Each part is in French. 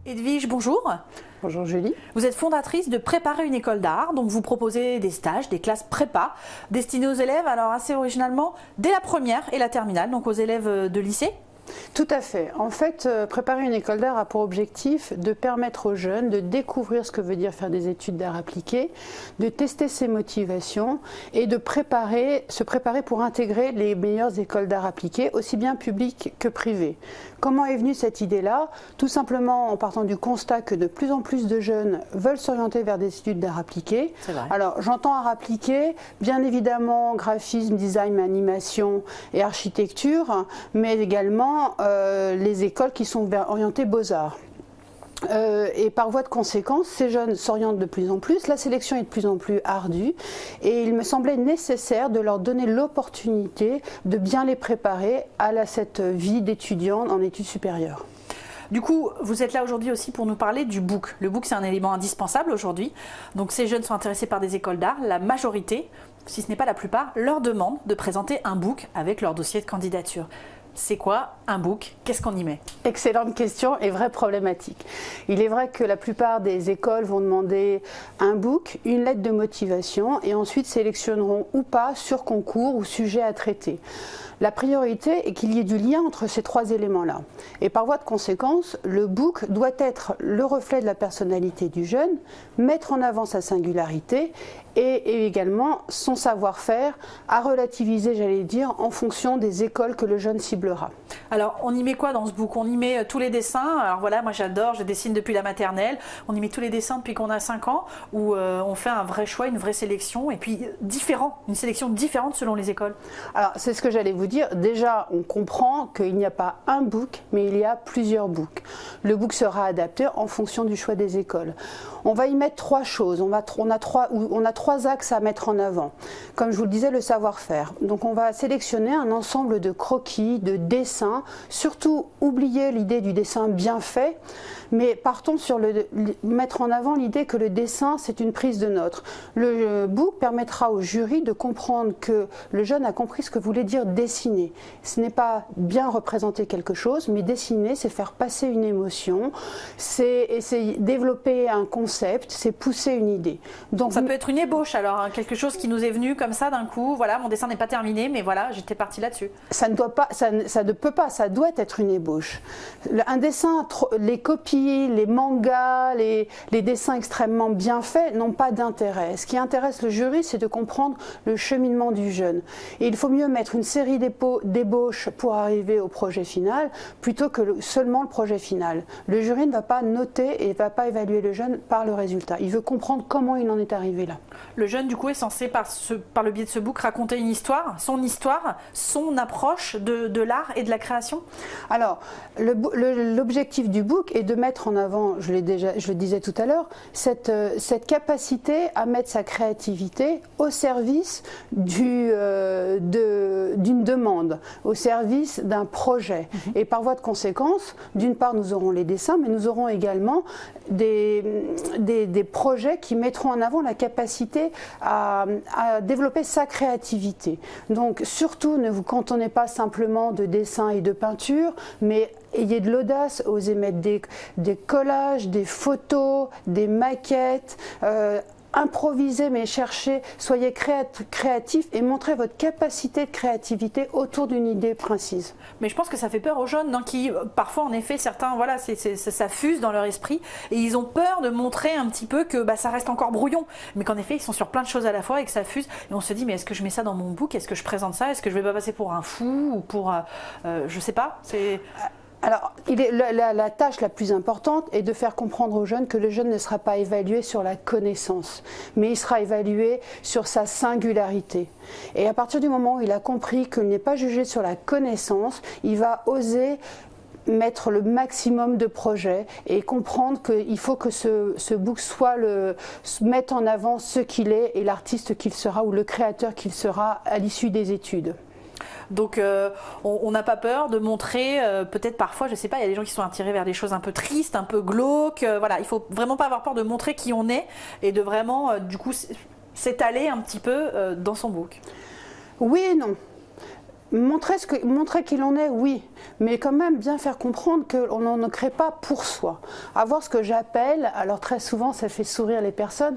Edwige, bonjour. Bonjour Julie. Vous êtes fondatrice de Préparer une école d'art, donc vous proposez des stages, des classes prépa destinées aux élèves, alors assez originalement, dès la première et la terminale, donc aux élèves de lycée. Tout à fait. En fait, Préparer une école d'art a pour objectif de permettre aux jeunes de découvrir ce que veut dire faire des études d'art appliqué, de tester ses motivations et de se préparer pour intégrer les meilleures écoles d'art appliqué, aussi bien publiques que privées. Comment est venue cette idée-là? Tout simplement en partant du constat que de plus en plus de jeunes veulent s'orienter vers des études d'art appliqué. Alors j'entends art appliqué, bien évidemment graphisme, design, animation et architecture, mais également les écoles qui sont orientées beaux-arts. Et par voie de conséquence, ces jeunes s'orientent de plus en plus, la sélection est de plus en plus ardue et il me semblait nécessaire de leur donner l'opportunité de bien les préparer à cette vie d'étudiante en études supérieures. Du coup, vous êtes là aujourd'hui aussi pour nous parler du book. Le book, c'est un élément indispensable aujourd'hui. Donc ces jeunes sont intéressés par des écoles d'art. La majorité, si ce n'est pas la plupart, leur demande de présenter un book avec leur dossier de candidature. C'est quoi un book? Qu'est-ce qu'on y met? Excellente question et vraie problématique. Il est vrai que la plupart des écoles vont demander un book, une lettre de motivation et ensuite sélectionneront ou pas sur concours ou sujet à traiter. La priorité est qu'il y ait du lien entre ces trois éléments-là. Et par voie de conséquence, le book doit être le reflet de la personnalité du jeune, mettre en avant sa singularité et également son savoir-faire à relativiser, j'allais dire, en fonction des écoles que le jeune ciblera. Alors, on y met quoi dans ce book? On y met tous les dessins. Alors voilà, moi j'adore, je dessine depuis la maternelle. On y met tous les dessins depuis qu'on a 5 ans, où on fait un vrai choix, une vraie sélection, et puis une sélection différente selon les écoles. Alors, c'est ce que j'allais vous dire. Déjà, on comprend qu'il n'y a pas un book, mais il y a plusieurs books. Le book sera adapté en fonction du choix des écoles. On va y mettre trois choses. On a trois axes à mettre en avant. Comme je vous le disais, le savoir-faire. Donc on va sélectionner un ensemble de croquis, de dessins. Surtout, oubliez l'idée du dessin bien fait, mais partons sur mettre en avant l'idée que le dessin, c'est une prise de notes. Le book permettra au jury de comprendre que le jeune a compris ce que voulait dire dessiner. Ce n'est pas bien représenter quelque chose, mais dessiner, c'est faire passer une émotion, c'est essayer de développer un concept, c'est pousser une idée. Donc ça peut être une ébauche alors, hein, quelque chose qui nous est venu comme ça d'un coup, voilà, mon dessin n'est pas terminé, mais voilà, j'étais partie là-dessus. Ça ne peut pas, ça doit être une ébauche. Un dessin, les copies, les mangas, les dessins extrêmement bien faits n'ont pas d'intérêt. Ce qui intéresse le jury, c'est de comprendre le cheminement du jeune. Et il faut mieux mettre une série d'ébauches pour arriver au projet final, plutôt que seulement le projet final. Le jury ne va pas noter et ne va pas évaluer le jeune par le résultat. Il veut comprendre comment il en est arrivé là. Le jeune, du coup, est censé, par le biais de ce book, raconter une histoire, son approche de l'art et de la création? Alors, l'objectif du book est de mettre en avant, je le disais tout à l'heure, cette capacité à mettre sa créativité au service d'une demande, au service d'un projet. Et par voie de conséquence, d'une part, nous aurons les dessins, mais nous aurons également des projets qui mettront en avant la capacité à développer sa créativité. Donc, surtout, ne vous cantonnez pas simplement de dessin et de peinture, mais ayez de l'audace, osez mettre des collages, des photos, des maquettes, improvisez mais cherchez, soyez créatif et montrez votre capacité de créativité autour d'une idée précise. Mais je pense que ça fait peur aux jeunes, hein, qui parfois en effet certains, voilà, ça fuse dans leur esprit et ils ont peur de montrer un petit peu que ça reste encore brouillon, mais qu'en effet ils sont sur plein de choses à la fois et que ça fuse et on se dit mais est-ce que je mets ça dans mon book, est-ce que je présente ça, est-ce que je vais pas passer pour un fou ou pour je sais pas, c'est... Alors, la tâche la plus importante est de faire comprendre aux jeunes que le jeune ne sera pas évalué sur la connaissance, mais il sera évalué sur sa singularité. Et à partir du moment où il a compris qu'il n'est pas jugé sur la connaissance, il va oser mettre le maximum de projets et comprendre qu'il faut que ce book mette en avant ce qu'il est et l'artiste qu'il sera ou le créateur qu'il sera à l'issue des études. Donc on n'a pas peur de montrer, peut-être parfois, je sais pas, il y a des gens qui sont attirés vers des choses un peu tristes, un peu glauques, voilà, il faut vraiment pas avoir peur de montrer qui on est et de vraiment, du coup, s'étaler un petit peu dans son book. Oui et non. Montrer qui l'on est, oui, mais quand même bien faire comprendre qu'on ne crée pas pour soi. Avoir ce que j'appelle, alors très souvent ça fait sourire les personnes,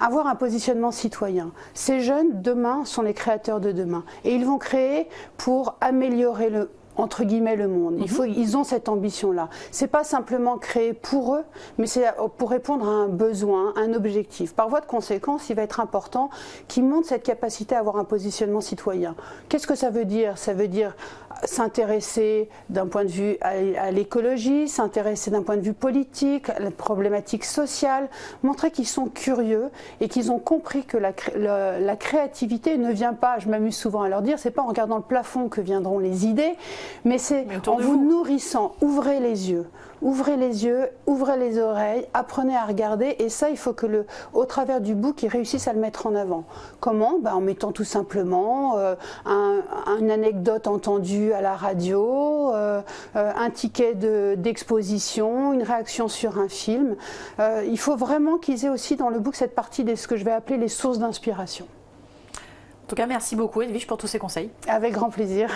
avoir un positionnement citoyen. Ces jeunes, demain, sont les créateurs de demain. Et ils vont créer pour améliorer entre guillemets le monde. Ils ont cette ambition-là. C'est pas simplement créer pour eux, mais c'est pour répondre à un besoin, un objectif. Par voie de conséquence, il va être important qu'ils montrent cette capacité à avoir un positionnement citoyen. Qu'est-ce que ça veut dire? Ça veut dire s'intéresser d'un point de vue à l'écologie, s'intéresser d'un point de vue politique, à la problématique sociale, montrer qu'ils sont curieux et qu'ils ont compris que la créativité ne vient pas, je m'amuse souvent à leur dire, c'est pas en regardant le plafond que viendront les idées, mais c'est en vous nourrissant. Ouvrez les yeux, ouvrez les oreilles, apprenez à regarder, et ça, il faut que au travers du book, ils réussissent à le mettre en avant. Comment? En mettant tout simplement une anecdote entendue à la radio, un ticket d'exposition, une réaction sur un film. Il faut vraiment qu'ils aient aussi dans le book cette partie de ce que je vais appeler les sources d'inspiration. En tout cas, merci beaucoup Edwige pour tous ces conseils. Avec grand plaisir.